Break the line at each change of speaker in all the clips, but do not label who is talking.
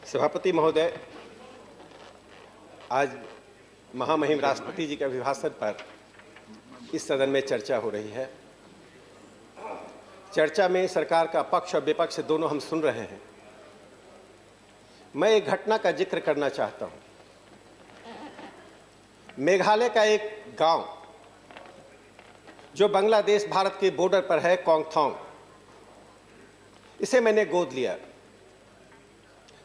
सभापति महोदय, आज महामहिम राष्ट्रपति जी के अभिभाषण पर इस सदन में चर्चा हो रही है। चर्चा में सरकार का पक्ष और विपक्ष दोनों हम सुन रहे हैं। मैं एक घटना का जिक्र करना चाहता हूं। मेघालय का एक गांव जो बांग्लादेश भारत के बॉर्डर पर है, कोंगथोंग, इसे मैंने गोद लिया।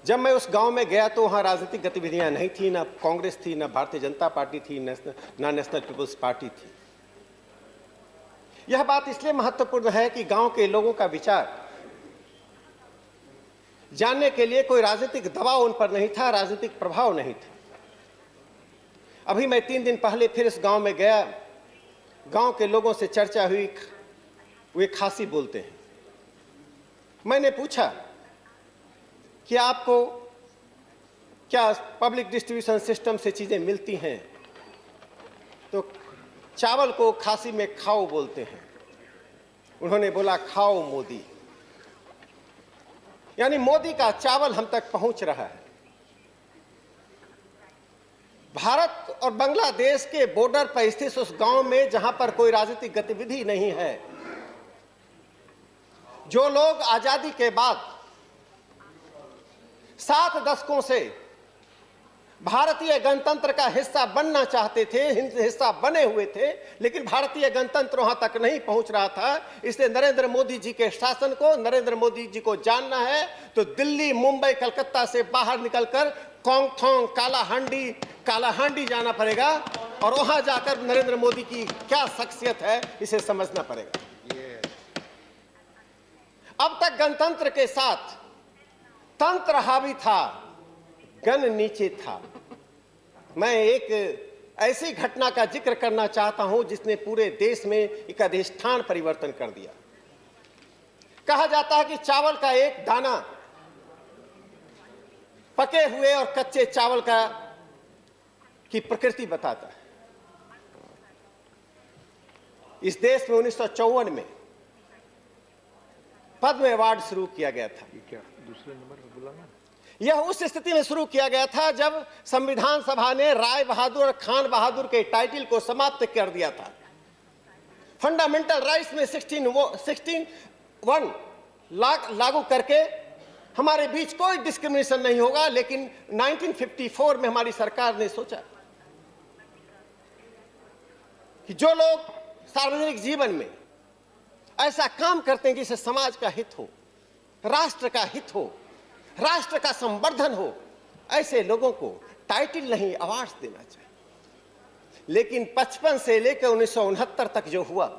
जब मैं उस गांव में गया तो वहां राजनीतिक गतिविधियां नहीं थी, ना कांग्रेस थी, ना भारतीय जनता पार्टी थी, ना नेशनल पीपुल्स पार्टी थी। यह बात इसलिए महत्वपूर्ण है कि गांव के लोगों का विचार जानने के लिए कोई राजनीतिक दबाव उन पर नहीं था, राजनीतिक प्रभाव नहीं था। अभी मैं 3 दिन पहले फिर इस गांव में गया। गांव के लोगों से चर्चा हुई, वे खासी बोलते हैं। मैंने पूछा कि आपको क्या पब्लिक डिस्ट्रीब्यूशन सिस्टम से चीजें मिलती हैं? तो चावल को खासी में खाओ बोलते हैं। उन्होंने बोला, खाओ मोदी, यानी मोदी का चावल हम तक पहुंच रहा है। भारत और बांग्लादेश के बॉर्डर पर स्थित उस गांव में जहां पर कोई राजनीतिक गतिविधि नहीं है, जो लोग आजादी के बाद 7 दशकों से भारतीय गणतंत्र का हिस्सा बनना चाहते थे, हिस्सा बने हुए थे, लेकिन भारतीय गणतंत्र वहां तक नहीं पहुंच रहा था। इसलिए नरेंद्र मोदी जी के शासन को, नरेंद्र मोदी जी को जानना है तो दिल्ली, मुंबई, कलकत्ता से बाहर निकलकर कोंगथोंग, कालाहांडी जाना पड़ेगा और वहां जाकर नरेंद्र मोदी की क्या शख्सियत है इसे समझना पड़ेगा। अब तक गणतंत्र के साथ तंत्र हावी था, गण नीचे था। मैं एक ऐसी घटना का जिक्र करना चाहता हूं जिसने पूरे देश में एक अधिष्ठान परिवर्तन कर दिया। कहा जाता है कि चावल का एक दाना पके हुए और कच्चे चावल की प्रकृति बताता है। इस देश में 1954 में पद्म अवार्ड शुरू किया गया था।
क्या दूसरे नंबर पर बुलाना?
यह उस स्थिति में शुरू किया गया था जब संविधान सभा ने राय बहादुर और खान बहादुर के टाइटल को समाप्त कर दिया था। फंडामेंटल राइट्स में 16(1) लागू करके हमारे बीच कोई डिस्क्रिमिनेशन नहीं होगा। लेकिन 1954 में हमारी सरकार ने सोचा कि जो लोग सार्वजनिक जीवन में ऐसा काम करते हैं जिससे समाज का हित हो, राष्ट्र का हित हो, राष्ट्र का संवर्धन हो, ऐसे लोगों को टाइटल नहीं, अवार्ड देना चाहिए। लेकिन 55 से लेकर 1969 तक जो हुआ,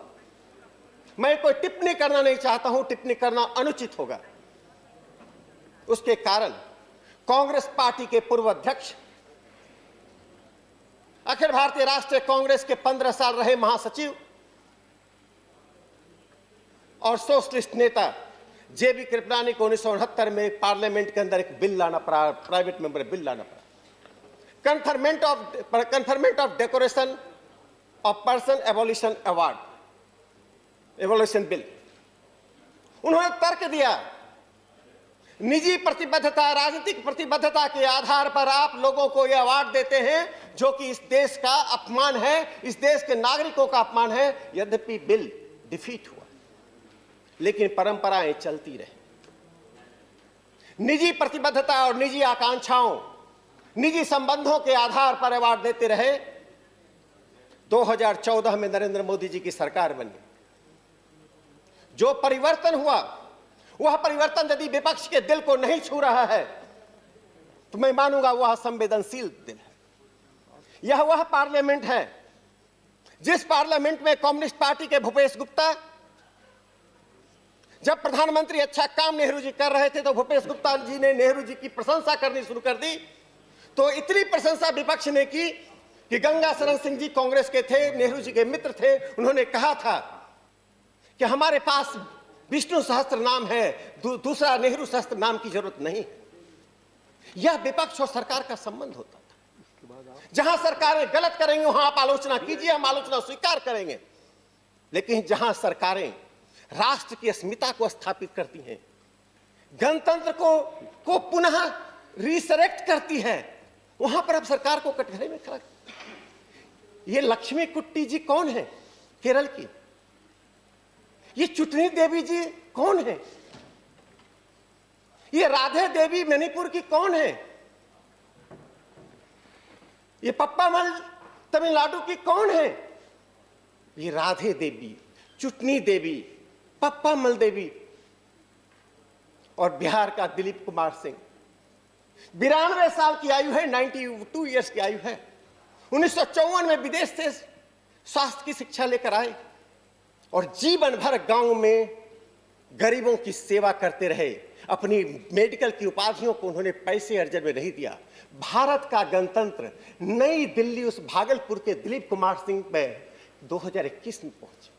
मैं कोई टिप्पणी करना नहीं चाहता हूं, टिप्पणी करना अनुचित होगा। उसके कारण कांग्रेस पार्टी के पूर्व अध्यक्ष, अखिल भारतीय राष्ट्रीय कांग्रेस के 15 साल रहे महासचिव और सोशलिस्ट नेता जेबी कृपलानी को 1969 में पार्लियामेंट के अंदर एक बिल लाना पड़ा, प्राइवेट मेंबर बिल लाना पड़ा, conferment of decoration of person abolition award, abolition bill. उन्होंने तर्क दिया, निजी प्रतिबद्धता, राजनीतिक प्रतिबद्धता के आधार पर आप लोगों को यह अवार्ड देते हैं जो कि इस देश का अपमान है, इस देश के नागरिकों का अपमान है। यद्यपि बिल डिफीट हुआ, लेकिन परंपराएं चलती रही। निजी प्रतिबद्धता और निजी आकांक्षाओं, निजी संबंधों के आधार पर अवार्ड देते रहे। 2014 में नरेंद्र मोदी जी की सरकार बनी। जो परिवर्तन हुआ, वह परिवर्तन यदि विपक्ष के दिल को नहीं छू रहा है तो मैं मानूंगा वह संवेदनशील दिल है। यह वह पार्लियामेंट है जिस पार्लियामेंट में कम्युनिस्ट पार्टी के भूपेश गुप्ता, जब प्रधानमंत्री अच्छा काम नेहरू जी कर रहे थे तो भूपेश गुप्ता जी ने नेहरू जी की प्रशंसा करनी शुरू कर दी। तो इतनी प्रशंसा विपक्ष ने की कि गंगा शरण सिंह जी कांग्रेस के थे, नेहरू जी के मित्र थे। उन्होंने कहा था कि हमारे पास विष्णु सहस्त्र नाम है, दूसरा नेहरू सहस्त्र नाम की जरूरत नहीं। यह विपक्ष और सरकार का संबंध होता था। जहां सरकारें गलत करेंगे वहां आप आलोचना कीजिए, हम आलोचना स्वीकार करेंगे। लेकिन जहां सरकारें राष्ट्र की अस्मिता को स्थापित करती हैं, गणतंत्र को पुनः रिसरेक्ट करती है, वहां पर अब सरकार को कटघरे में खड़ा। ये लक्ष्मी कुट्टी जी कौन है केरल की? ये चुटनी देवी जी कौन है? ये राधे देवी मणिपुर की कौन है? ये पप्पामल तमिलनाडु की कौन है? ये राधे देवी, चुटनी देवी, पप्पामल देवी और बिहार का दिलीप कुमार सिंह। 92 साल की आयु है, 92 इयर्स की आयु है। 1954 में विदेश से स्वास्थ्य की शिक्षा लेकर आए और जीवन भर गांव में गरीबों की सेवा करते रहे। अपनी मेडिकल की उपाधियों को उन्होंने पैसे अर्जन में नहीं दिया। भारत का गणतंत्र नई दिल्ली उस भागलपुर के दिलीप कुमार सिंह में 2021 में पहुंचे।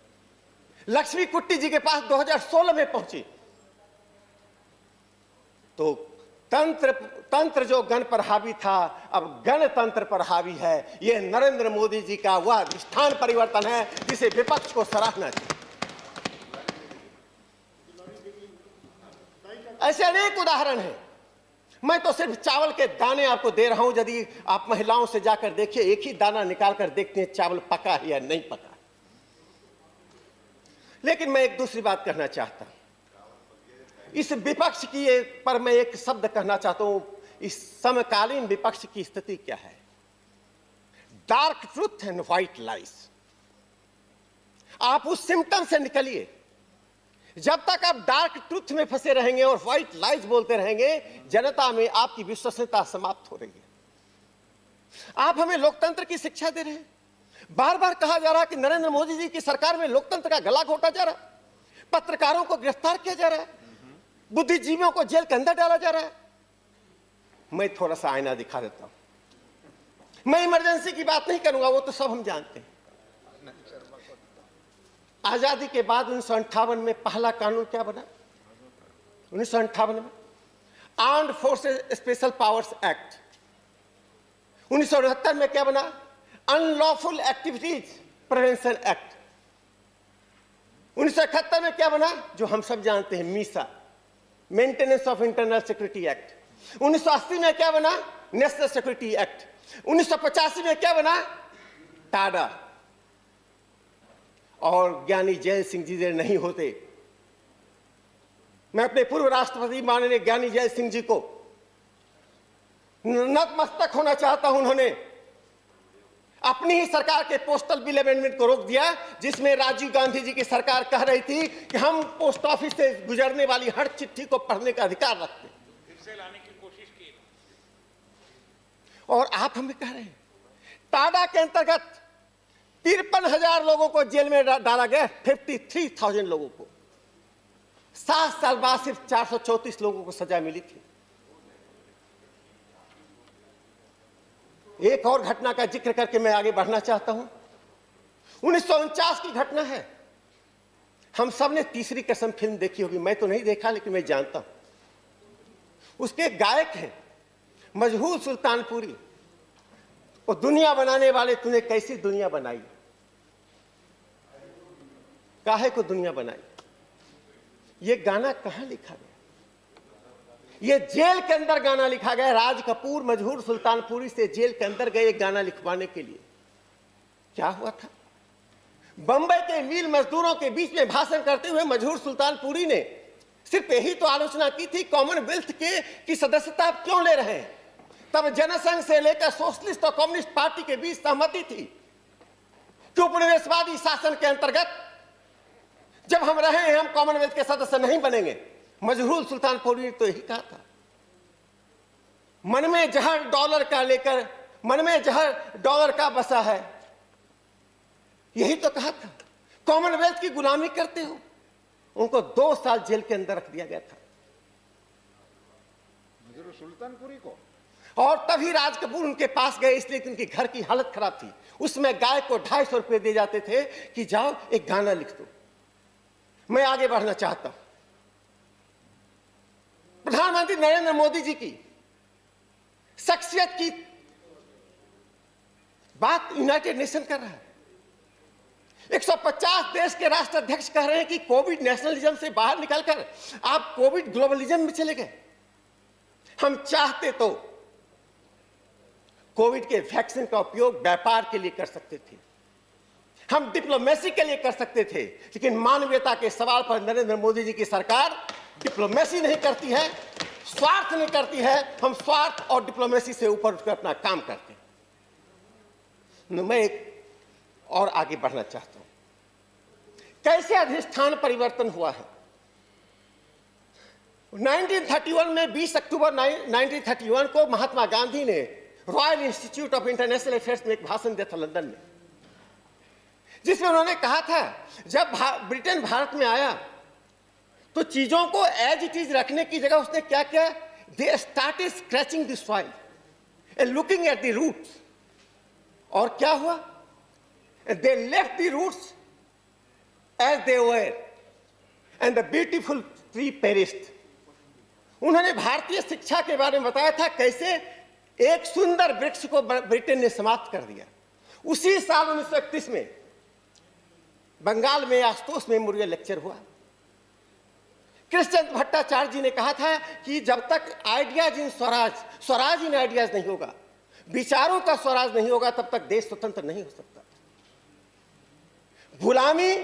लक्ष्मी कुट्टी जी के पास 2016 में पहुंची। तो तंत्र जो गण पर हावी था, अब गणतंत्र पर हावी है। यह नरेंद्र मोदी जी का वह अधिष्ठान परिवर्तन है जिसे विपक्ष को सराहना चाहिए। ऐसे अनेक उदाहरण हैं। मैं तो सिर्फ चावल के दाने आपको दे रहा हूं। यदि आप महिलाओं से जाकर देखिए, एक ही दाना निकाल कर देखते हैं चावल पका है या नहीं पका। लेकिन मैं एक दूसरी बात कहना चाहता हूं। इस विपक्ष की पर मैं एक शब्द कहना चाहता हूं। इस समकालीन विपक्ष की स्थिति क्या है? Dark truth and white lies. आप उस सिम्टम से निकलिए। जब तक आप डार्क ट्रूथ में फंसे रहेंगे और व्हाइट लाइज बोलते रहेंगे, जनता में आपकी विश्वसनीयता समाप्त हो रही है। आप हमें लोकतंत्र की शिक्षा दे रहे हैं। बार बार कहा जा रहा है कि नरेंद्र मोदी जी की सरकार में लोकतंत्र का गला घोटा जा रहा है, पत्रकारों को गिरफ्तार किया जा रहा है, बुद्धिजीवियों को जेल के अंदर डाला जा रहा है। मैं थोड़ा सा आईना दिखा देता हूं। मैं इमरजेंसी की बात नहीं करूंगा, वो तो सब हम जानते हैं। आजादी के बाद 1958 में पहला कानून क्या बना? 1958 में armed forces special powers act. 1978 में क्या बना? Unlawful activities prevention act. 1971 में क्या बना? जो हम सब जानते हैं, Misa, maintenance of internal security act. 1980 में क्या बना? National security act. 1985 में क्या बना? टाडा। और ज्ञानी जैल सिंह जी नहीं होते, मैं अपने पूर्व राष्ट्रपति माननीय ज्ञानी जैल सिंह जी को नतमस्तक होना चाहता हूं। उन्होंने अपनी ही सरकार के पोस्टल बिल अमेंडमेंट को रोक दिया, जिसमें राजीव गांधी जी की सरकार कह रही थी कि हम पोस्ट ऑफिस से गुजरने वाली हर चिट्ठी को पढ़ने का अधिकार रखते हैं। फिर से लाने की कोशिश की और आप हमें कह रहे हैं। टाडा के अंतर्गत 53,000 लोगों को जेल में डाला गया, 53,000 लोगों को। 7 साल बाद सिर्फ 434 लोगों को सजा मिली थी। एक और घटना का जिक्र करके मैं आगे बढ़ना चाहता हूं। 1949 की घटना है। हम सब ने तीसरी कसम फिल्म देखी होगी, मैं तो नहीं देखा लेकिन मैं जानता हूं। उसके गायक हैं मजहूर सुल्तानपुरी। वो दुनिया बनाने वाले, तूने कैसी दुनिया बनाई, काहे को दुनिया बनाई। ये गाना कहां लिखा गया? ये जेल के अंदर गाना लिखा गया। राज कपूर मजहूर सुल्तानपुरी से जेल के अंदर गए गाना लिखवाने के लिए। क्या हुआ था? बंबई के मील मजदूरों के बीच में भाषण करते हुए मजहूर सुल्तानपुरी ने सिर्फ यही तो आलोचना की थी, कॉमनवेल्थ के की सदस्यता आप क्यों ले रहे हैं। तब जनसंघ से लेकर सोशलिस्ट और कम्युनिस्ट पार्टी के बीच सहमति थी कि उपनिवेशवादी शासन के अंतर्गत जब हम रहे हैं, हम कॉमनवेल्थ के सदस्य नहीं बनेंगे। मजहूर सुल्तानपुरी ने तो यही कहा था। मन में जहर डॉलर का लेकर, मन में जहर डॉलर का बसा है, यही तो कहा था। कॉमनवेल्थ की गुलामी करते हो। उनको 2 साल जेल के अंदर रख दिया गया था,
मजहूर सुल्तानपुरी को।
और तभी राज कपूर उनके पास गए, इसलिए कि उनकी घर की हालत खराब थी। उसमें गाय को 250 रुपए दिए जाते थे कि जाओ एक गाना लिख दो। मैं आगे बढ़ना चाहता हूं। प्रधानमंत्री नरेंद्र मोदी जी की शख्सियत की बात यूनाइटेड नेशन कर रहा है। 150 देश के राष्ट्राध्यक्ष कह रहे हैं कि कोविड नेशनलिज्म से बाहर निकलकर आप कोविड ग्लोबलिज्म में चले गए। हम चाहते तो कोविड के वैक्सीन का उपयोग व्यापार के लिए कर सकते थे, हम डिप्लोमेसी के लिए कर सकते थे, लेकिन मानवीयता के सवाल पर नरेंद्र मोदी जी की सरकार डिप्लोमेसी नहीं करती है, स्वार्थ नहीं करती है। हम स्वार्थ और डिप्लोमेसी से ऊपर उठकर अपना काम करते हैं। मैं एक और आगे बढ़ना चाहता हूं। कैसे अधिष्ठान परिवर्तन हुआ है? 1931 में 20 अक्टूबर 1931 को महात्मा गांधी ने royal institute of international affairs में एक भाषण दिया था लंदन में, जिसमें उन्होंने कहा था जब ब्रिटेन भारत में आया तो चीजों को एज इट इज रखने की जगह उसने क्या किया? They started scratching the soil and looking at the roots. और क्या हुआ? They left the roots as they were and the beautiful tree perished. उन्होंने भारतीय शिक्षा के बारे में बताया था कैसे एक सुंदर वृक्ष को ब्रिटेन ने समाप्त कर दिया। उसी साल 1931 में बंगाल में आशुतोष मेमोरियल लेक्चर हुआ। कृष्णचंद्र भट्टाचार्य जी ने कहा था कि जब तक ideas in Swaraj, Swaraj in ideas नहीं होगा, विचारों का स्वराज नहीं होगा, तब तक देश स्वतंत्र नहीं हो सकता। गुलामी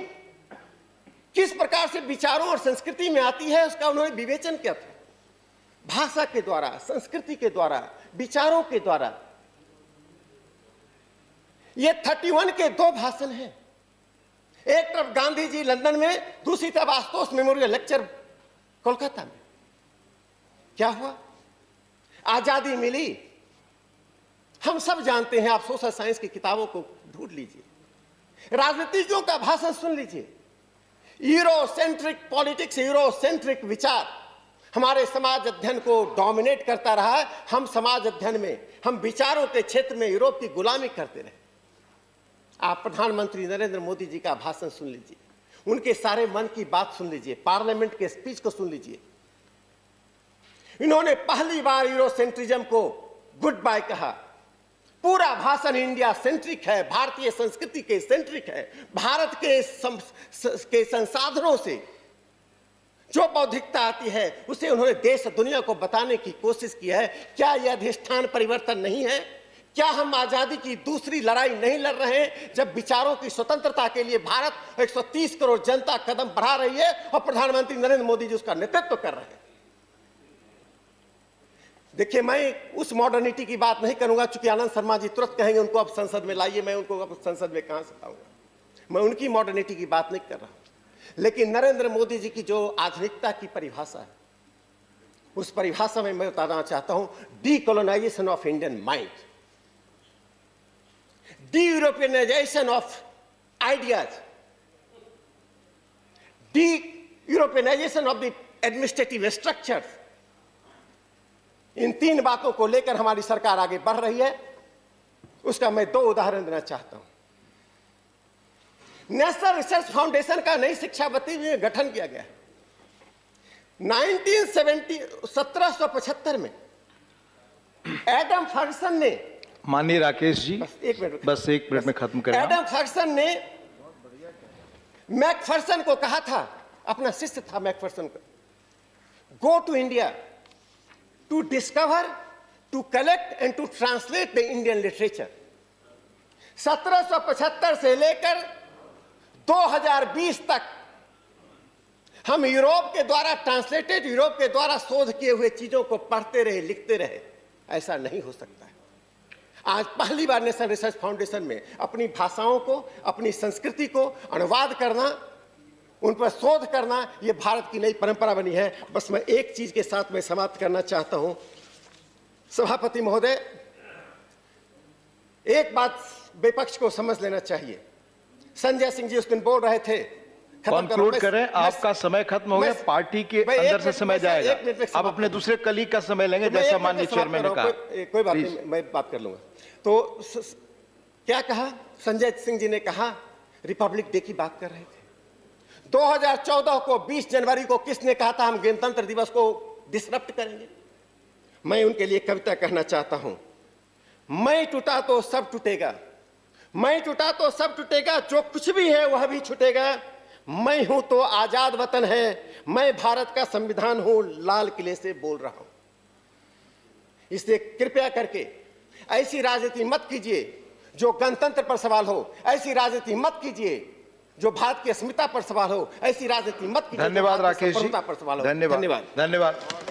किस प्रकार से विचारों और संस्कृति में आती है उसका उन्होंने विवेचन किया था, भाषा के द्वारा, संस्कृति के द्वारा, विचारों के द्वारा। ये 31 के दो भाषण हैं, एक तरफ गांधी जी लंदन में, दूसरी तरफ आशुतोष मेमोरियल लेक्चर कोलकाता में। क्या हुआ? आजादी मिली, हम सब जानते हैं। आप सोशल साइंस की किताबों को ढूंढ लीजिए, राजनीतिज्ञों का भाषण सुन लीजिए। यूरोसेंट्रिक पॉलिटिक्स, यूरोसेंट्रिक विचार हमारे समाज अध्ययन को डोमिनेट करता रहा है। हम समाज अध्ययन में, हम विचारों के क्षेत्र में यूरोप की गुलामी करते रहे। आप प्रधानमंत्री नरेंद्र मोदी जी का भाषण सुन लीजिए, उनके सारे मन की बात सुन लीजिए, पार्लियामेंट के स्पीच को सुन लीजिए। इन्होंने पहली बार यूरोसेंट्रिज्म को गुड बाय कहा। पूरा भाषण इंडिया सेंट्रिक है, भारतीय संस्कृति के सेंट्रिक है। भारत के संसाधनों से जो बौद्धिकता आती है उसे उन्होंने देश दुनिया को बताने की कोशिश की है। क्या यह अधिष्ठान परिवर्तन नहीं है? क्या हम आजादी की दूसरी लड़ाई नहीं लड़ रहे हैं जब विचारों की स्वतंत्रता के लिए भारत 130 करोड़ जनता कदम बढ़ा रही है और प्रधानमंत्री नरेंद्र मोदी जी उसका नेतृत्व कर रहे हैं? देखिए, मैं उस मॉडर्निटी की बात नहीं करूंगा, चूंकि आनंद शर्मा जी तुरंत कहेंगे उनको अब संसद में लाइए। मैं उनको अब संसद में कहां से लाऊंगा? मैं उनकी मॉडर्निटी की बात नहीं कर रहा हूं, लेकिन नरेंद्र मोदी जी की जो आधुनिकता की परिभाषा है, उस परिभाषा में मैं बताना चाहता हूं decolonisation of Indian mind, de-Europeanization of ideas, de-Europeanization of the administrative structures। इन तीन बातों को लेकर हमारी सरकार आगे बढ़ रही है। उसका मैं दो उदाहरण देना चाहता हूं। नेशनल रिसर्च फाउंडेशन का नई शिक्षा नीति में गठन किया गया है। 1775 में एडम फर्गसन ने,
माननीय राकेश जी, बस एक मिनट में खत्म करें।
एडम फर्गसन ने मैकफर्सन को कहा था, अपना शिष्य था मैकफर्सन का, go to India to discover, to collect and to translate the Indian literature. 1775 से लेकर 2020 तक हम यूरोप के द्वारा ट्रांसलेटेड, यूरोप के द्वारा शोध किए हुए चीजों को पढ़ते रहे, लिखते रहे। ऐसा नहीं हो सकता है। आज पहली बार नेशनल रिसर्च फाउंडेशन में अपनी भाषाओं को, अपनी संस्कृति को अनुवाद करना, उन पर शोध करना, यह भारत की नई परंपरा बनी है। बस मैं एक चीज के साथ मैं समाप्त करना चाहता हूं। सभापति महोदय, एक बात विपक्ष को समझ लेना चाहिए। संजय सिंह जी उस दिन बोल रहे थे,
कंक्लूड करें, आपका समय खत्म हो गया, पार्टी के अंदर से समय जाएगा। आप अपने दूसरे कलीग का समय लेंगे, जैसा माननीय चेयरमैन ने कहा।
कोई बात नहीं, मैं बात कर लूंगा। तो क्या कहा संजय सिंह जी ने? कहा रिपब्लिक डे की बात कर रहे थे। 2014 को 20 जनवरी को किसने कहा था हम गणतंत्र दिवस को डिसरप्ट करेंगे? मैं उनके लिए कविता कहना चाहता हूं। मैं टूटा तो सब टूटेगा, मैं टूटा तो सब टूटेगा, जो कुछ भी है वह भी छूटेगा। मैं हूं तो आजाद वतन है, मैं भारत का संविधान हूं, लाल किले से बोल रहा हूं। इसलिए कृपया करके ऐसी राजनीति मत कीजिए जो गणतंत्र पर सवाल हो, ऐसी राजनीति मत कीजिए जो भारत की अस्मिता पर सवाल हो, ऐसी राजनीति मत कीजिए।
धन्यवाद राकेश जी,
पर सवाल हो।
धन्यवाद।